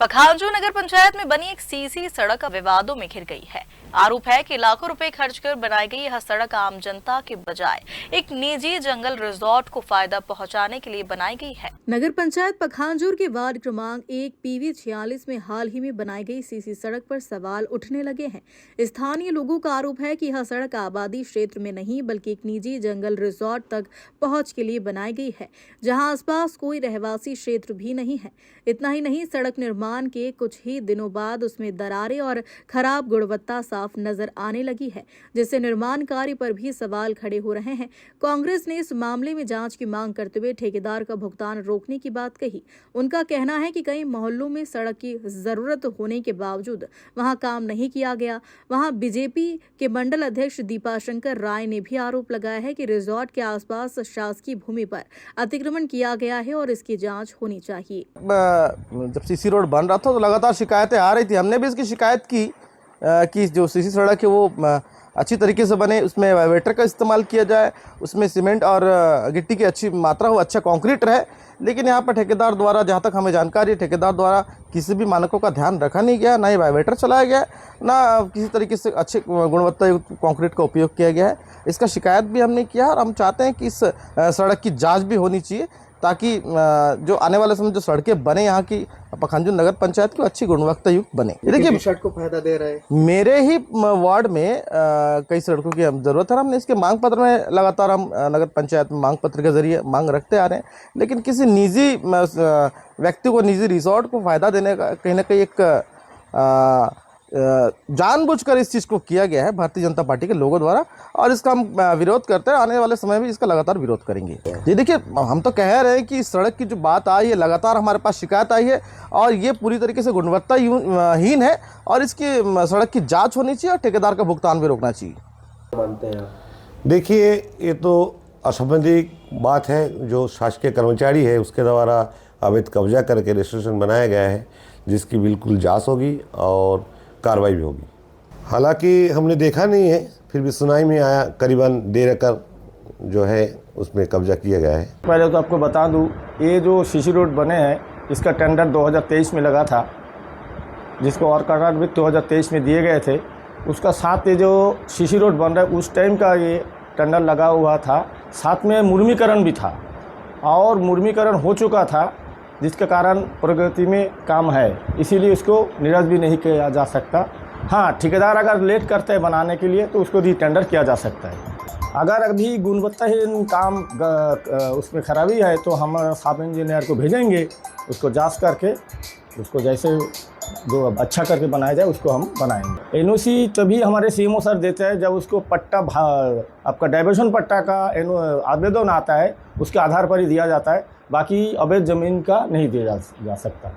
पखांजूर नगर पंचायत में बनी एक सीसी सड़क विवादों में घिर गई है। आरोप है कि लाखों रुपए खर्च कर बनाई गई यह सड़क आम जनता के बजाय एक निजी जंगल रिजॉर्ट को फायदा पहुंचाने के लिए बनाई गई है। नगर पंचायत पखांजूर के वार्ड क्रमांक 1 PV 46 में हाल ही में बनाई गई सीसी सड़क पर सवाल उठने लगे हैं। स्थानीय लोगों का आरोप है कि यह सड़क आबादी क्षेत्र में नहीं बल्कि एक निजी जंगल रिजॉर्ट तक पहुंच के लिए बनाई गई है, जहां आसपास कोई रहवासी क्षेत्र भी नहीं है। इतना ही नहीं, सड़क निर्माण के कुछ ही दिनों बाद उसमें दरारें और खराब गुणवत्ता साफ नजर आने लगी है, जिससे निर्माण कार्य पर भी सवाल खड़े हो रहे हैं। कांग्रेस ने इस मामले में जांच की मांग करते हुए ठेकेदार का भुगतान रोकने की बात कही। उनका कहना है कि कई मोहल्लों में सड़क की जरूरत होने के बावजूद वहां काम नहीं किया गया। वहां बीजेपी के मंडल अध्यक्ष दीपाशंकर राय ने भी आरोप लगाया है कि रिजॉर्ट के आसपास शासकीय भूमि पर अतिक्रमण किया गया है और इसकी जांच होनी चाहिए। जब सीसी रोड बन रहा था तो लगातार शिकायतें आ रही थी। हमने भी इसकी शिकायत की कि जो सीसी सड़क है वो अच्छी तरीके से बने, उसमें वाइवेटर का इस्तेमाल किया जाए, उसमें सीमेंट और गिट्टी की अच्छी मात्रा हो, अच्छा कंक्रीट रहे। लेकिन यहाँ पर ठेकेदार द्वारा, जहाँ तक हमें जानकारी है, ठेकेदार द्वारा किसी भी मानकों का ध्यान रखा नहीं गया, ना ही वाइवेटर चलाया गया, ना किसी तरीके से अच्छे गुणवत्ता युक्त कंक्रीट का उपयोग किया गया है। इसका शिकायत भी हमने किया और हम चाहते हैं कि इस सड़क की जाँच भी होनी चाहिए, ताकि जो आने वाले समय जो सड़कें बने यहाँ की पखांजूर नगर पंचायत की अच्छी गुणवत्ता युक्त बने। देखिए, सड़क को फायदा दे रहा है। मेरे ही वार्ड में कई सड़कों की जरूरत है। हमने इसके मांग पत्र में लगातार हम नगर पंचायत में मांग पत्र के जरिए मांग रखते आ रहे हैं, लेकिन किसी निजी व्यक्ति को, निजी रिसोर्ट को फायदा देने का कहीं ना कहीं एक जानबूझकर इस चीज़ को किया गया है भारतीय जनता पार्टी के लोगों द्वारा, और इसका हम विरोध करते हैं। आने वाले समय में इसका लगातार विरोध करेंगे। जी देखिए, हम तो कह रहे हैं कि इस सड़क की जो बात आई है, लगातार हमारे पास शिकायत आई है और ये पूरी तरीके से गुणवत्ताहीन है और इसकी सड़क की जांच होनी चाहिए और ठेकेदार का भुगतान भी रोकना चाहिए। मानते हैं? देखिए, ये तो असंवैधानिक बात है। जो शासकीय कर्मचारी है उसके द्वारा अवैध कब्जा करके रजिस्ट्रेशन बनाया गया है, जिसकी बिल्कुल जाँच होगी और कार्रवाई भी होगी। हालांकि हमने देखा नहीं है, फिर भी सुनाई में आया करीबन 1.5 एकड़ जो है उसमें कब्जा किया गया है। पहले तो आपको बता दूं, ये जो सीसी रोड बने हैं इसका टेंडर 2023 में लगा था, जिसको और करार भी 2023 में दिए गए थे। उसका साथ ये जो सीसी रोड बन रहा है उस टाइम का ये टेंडर लगा हुआ था। साथ में मुर्मीकरण भी था और मुर्मीकरण हो चुका था, जिसके कारण प्रगति में काम है, इसीलिए इसको निरस्त भी नहीं किया जा सकता। हाँ, ठेकेदार अगर लेट करते हैं बनाने के लिए तो उसको भी टेंडर किया जा सकता है। अगर अभी गुणवत्ताहीन काम उसमें खराबी है तो हम साफ इंजीनियर को भेजेंगे, उसको जांच करके उसको जैसे जो अच्छा करके बनाया जाए उसको हम बनाएंगे। NOC तभी हमारे CMO सर देते हैं जब उसको पट्टा, आपका डाइवर्शन पट्टा का आवेदन आता है, उसके आधार पर ही दिया जाता है। बाकी अवैध ज़मीन का नहीं दिया जा सकता।